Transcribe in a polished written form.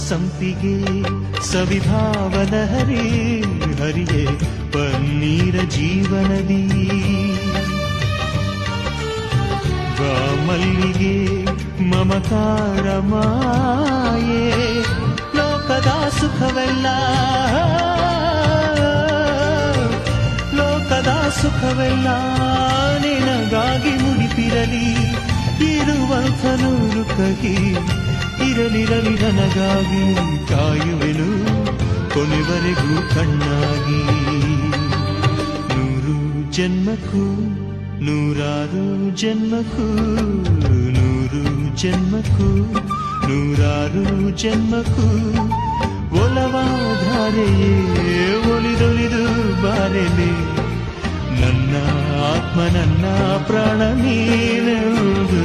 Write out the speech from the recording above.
ಸಂಪಿಗೆ ಸವಿಭಾವದ ಹರಿಯೇ ಪನ್ನೀರ ಜೀವನದಿ ಮಲ್ಲಿಗೆ ಮಮಕಾರ ಮಾಯೆ ಲೋಕದ ಸುಖವೆಲ್ಲ ನಿನಗಾಗಿ ಮುಡಿಪಿರಲಿ ಇರುವಂಥ ನೂರು ಕಹಿ ಇರಲಿರಲಿ ನನಗಾಗಿ ಕಾಯುವೆನು ಕೊನೆವರೆಗೂ ಕಣ್ಣಾಗಿ ನೂರು ಜನ್ಮಕ್ಕೂ ನೂರಾರು ಜನ್ಮಕ್ಕೂ ನೂರು ಜನ್ಮಕ್ಕೂ ನೂರಾರು ಜನ್ಮಕ್ಕೂ ಒಲವಾಧಾರೆಯೇ ಒಲಿದೊಲಿದು ಬಾರೆಲೆ ನನ್ನ ಆತ್ಮ ನನ್ನ ಪ್ರಾಣ ನೀನೆಂದು